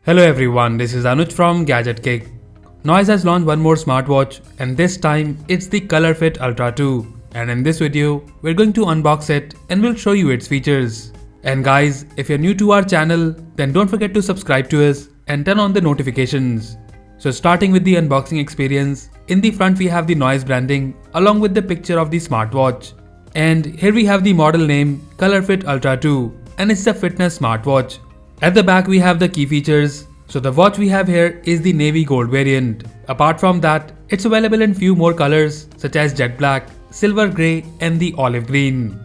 Hello everyone, this is Anuj from Gadget. Noise has launched one more smartwatch and this time it's the ColorFit Ultra 2. And in this video, we're going to unbox it and we'll show you its features. And guys, if you're new to our channel, then don't forget to subscribe to us and turn on the notifications. So starting with the unboxing experience, in the front we have the Noise branding along with the picture of the smartwatch. And here we have the model name ColorFit Ultra 2 and it's a fitness smartwatch. At the back we have the key features. So the watch we have here is the navy gold variant. Apart from that, it's available in few more colors such as jet black, silver grey and the olive green.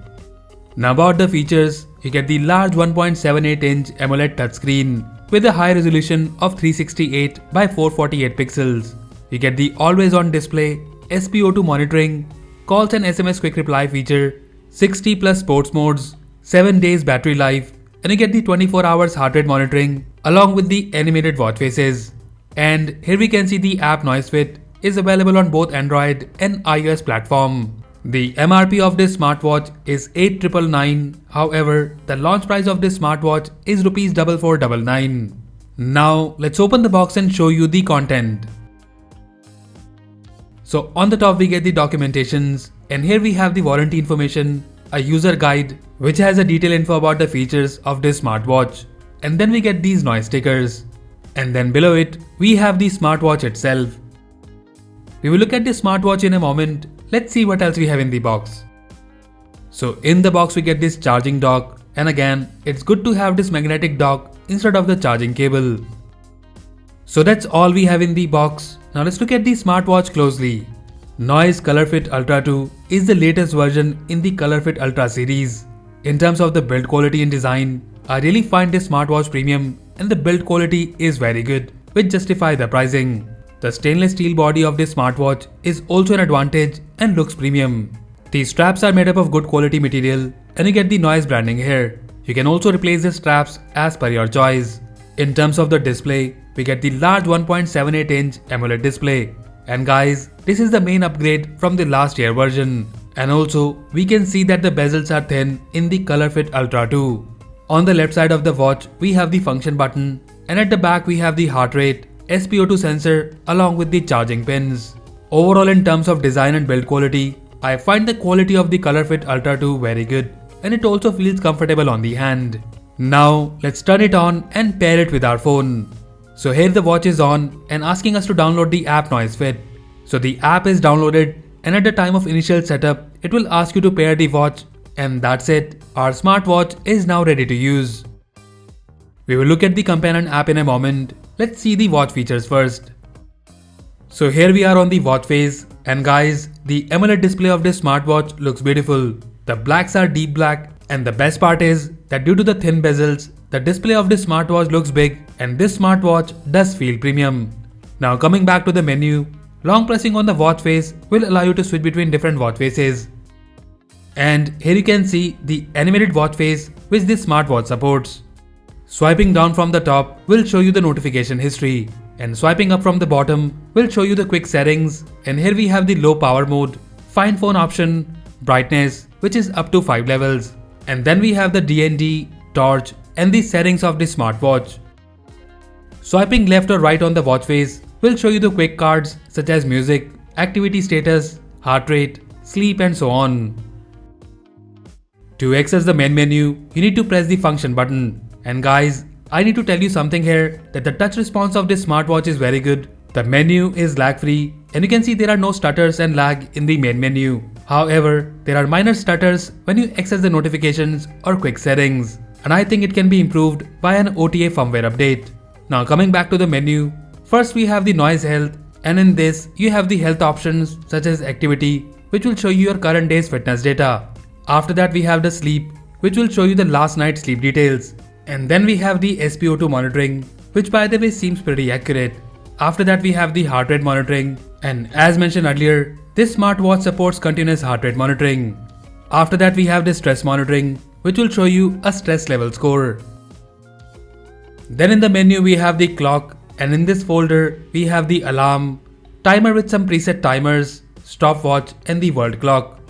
Now about the features, you get the large 1.78-inch AMOLED touchscreen with a high resolution of 368 by 448 pixels. You get the always-on display, SPO2 monitoring, calls and SMS quick reply feature, 60 plus sports modes, 7 days battery life, and you get the 24 hours heart rate monitoring along with the animated watch faces. And here we can see the app NoiseFit is available on both Android and iOS platform. The MRP of this smartwatch is 8,999. However, the launch price of this smartwatch is Rs 4,499. Now let's open the box and show you the content. So on the top we get the documentations and here we have the warranty information, a user guide which has a detailed info about the features of this smartwatch, and then we get these noise stickers, and then below it we have the smartwatch itself. We will look at the smartwatch in a moment. Let's see what else we have in the box. So in the box we get this charging dock, and again it's good to have this magnetic dock instead of the charging cable. So that's all we have in the box. Now let's look at the smartwatch closely. Noise ColorFit Ultra 2 is the latest version in the ColorFit Ultra series. In terms of the build quality and design, I really find this smartwatch premium and the build quality is very good, which justify the pricing. The stainless steel body of this smartwatch is also an advantage and looks premium. The straps are made up of good quality material and you get the Noise branding here. You can also replace the straps as per your choice. In terms of the display, we get the large 1.78-inch AMOLED display. And guys, this is the main upgrade from the last year version. And also, we can see that the bezels are thin in the ColorFit Ultra 2. On the left side of the watch, we have the function button, and at the back we have the heart rate, SPO2 sensor along with the charging pins. Overall in terms of design and build quality, I find the quality of the ColorFit Ultra 2 very good and it also feels comfortable on the hand. Now let's turn it on and pair it with our phone. So here the watch is on and asking us to download the app NoiseFit. So the app is downloaded and at the time of initial setup, it will ask you to pair the watch, and that's it. Our smartwatch is now ready to use. We will look at the companion app in a moment. Let's see the watch features first. So here we are on the watch face, and guys, the AMOLED display of this smartwatch looks beautiful. The blacks are deep black, and the best part is that due to the thin bezels, the display of this smartwatch looks big and this smartwatch does feel premium. Now coming back to the menu, long pressing on the watch face will allow you to switch between different watch faces. And here you can see the animated watch face which this smartwatch supports. Swiping down from the top will show you the notification history, and swiping up from the bottom will show you the quick settings, and here we have the low power mode, find phone option, brightness which is up to 5 levels, and then we have the DND, torch and the settings of the smartwatch. Swiping left or right on the watch face will show you the quick cards such as music, activity status, heart rate, sleep and so on. To access the main menu, you need to press the function button. And guys, I need to tell you something here that the touch response of this smartwatch is very good. The menu is lag free and you can see there are no stutters and lag in the main menu. However, there are minor stutters when you access the notifications or quick settings, and I think it can be improved by an OTA firmware update. Now coming back to the menu, first we have the noise health, and in this you have the health options such as activity which will show you your current day's fitness data. After that we have the sleep which will show you the last night's sleep details, and then we have the SPO2 monitoring which by the way seems pretty accurate. After that we have the heart rate monitoring, and as mentioned earlier, this smartwatch supports continuous heart rate monitoring. After that we have the stress monitoring which will show you a stress level score. Then in the menu we have the clock, and in this folder we have the alarm, timer with some preset timers, stopwatch and the world clock.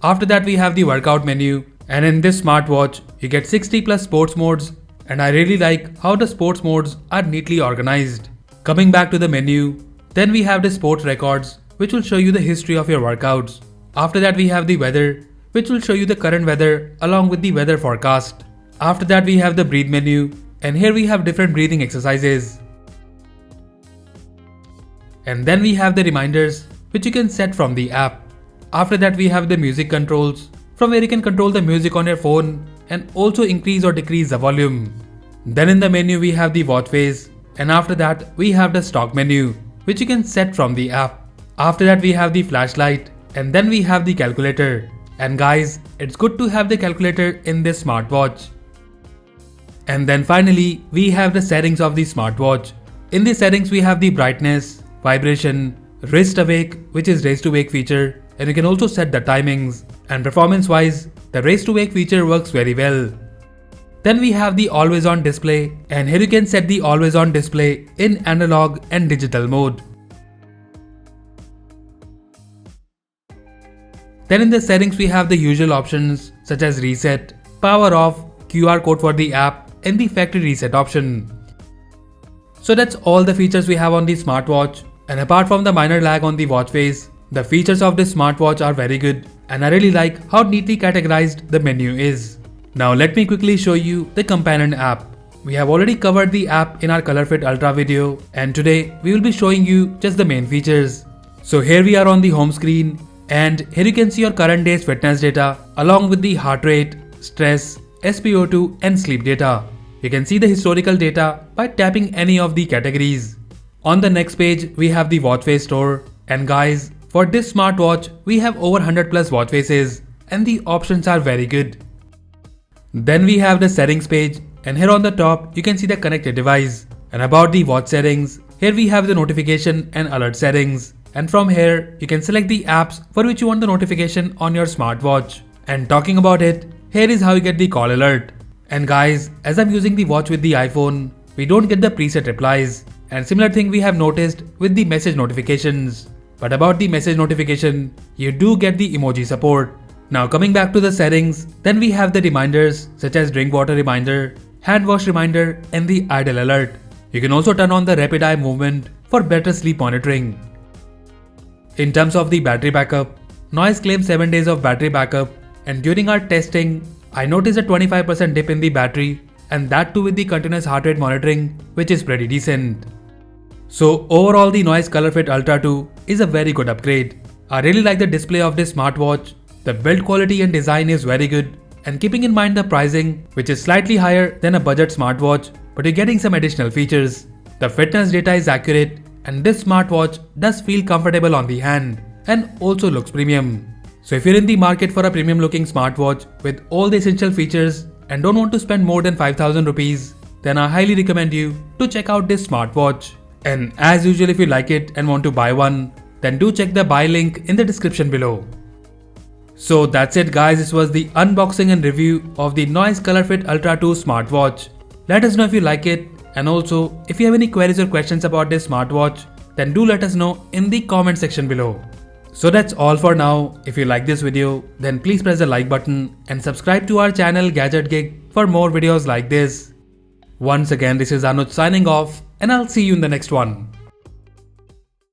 After that we have the workout menu, and in this smartwatch you get 60 plus sports modes and I really like how the sports modes are neatly organized. Coming back to the menu, then we have the sports records, which will show you the history of your workouts. After that we have the weather, which will show you the current weather along with the weather forecast. After that we have the breathe menu, and here we have different breathing exercises. And then we have the reminders, which you can set from the app. After that we have the music controls, from where you can control the music on your phone and also increase or decrease the volume. Then in the menu we have the watch face, and after that we have the stock menu, which you can set from the app. After that we have the flashlight, and then we have the calculator. And guys, it's good to have the calculator in this smartwatch. And then finally we have the settings of the smartwatch. In the settings we have the brightness, vibration, wrist awake, which is raise to wake feature, and you can also set the timings. And performance wise, the raise to wake feature works very well. Then we have the always on display, and here you can set the always on display in analog and digital mode. Then in the settings we have the usual options such as reset, power off, QR code for the app, and the factory reset option. So that's all the features we have on the smartwatch, and apart from the minor lag on the watch face, the features of this smartwatch are very good, and I really like how neatly categorized the menu is. Now let me quickly show you the companion app. We have already covered the app in our ColorFit Ultra video, and today we will be showing you just the main features. So here we are on the home screen, and here you can see your current day's fitness data along with the heart rate, stress, SPO2 and sleep data. You can see the historical data by tapping any of the categories. On the next page we have the watch face store, and guys, for this smartwatch we have over 100 plus watch faces, and the options are very good. Then we have the settings page, and here on the top you can see the connected device. And about the watch settings, here we have the notification and alert settings, and from here you can select the apps for which you want the notification on your smartwatch. And talking about it, here is how you get the call alert. And guys, as I'm using the watch with the iPhone, we don't get the preset replies, and similar thing we have noticed with the message notifications. But about the message notification, you do get the emoji support. Now coming back to the settings, then we have the reminders such as drink water reminder, hand wash reminder, and the idle alert. You can also turn on the rapid eye movement for better sleep monitoring. In terms of the battery backup, Noise claims 7 days of battery backup, and during our testing, I noticed a 25% dip in the battery, and that too with the continuous heart rate monitoring, which is pretty decent. So overall the Noise ColorFit Ultra 2 is a very good upgrade. I really like the display of this smartwatch. The build quality and design is very good, and keeping in mind the pricing, which is slightly higher than a budget smartwatch, but you're getting some additional features. The fitness data is accurate, and this smartwatch does feel comfortable on the hand and also looks premium. So if you're in the market for a premium looking smartwatch with all the essential features and don't want to spend more than 5,000 rupees, then I highly recommend you to check out this smartwatch. And as usual, if you like it and want to buy one, then do check the buy link in the description below. So that's it guys, this was the unboxing and review of the Noise ColorFit Ultra 2 smartwatch. Let us know if you like it, and also if you have any queries or questions about this smartwatch, then do let us know in the comment section below. So that's all for now. If you like this video, then please press the like button and subscribe to our channel Gadget Gig for more videos like this. Once again, this is Anuj signing off, and I'll see you in the next one.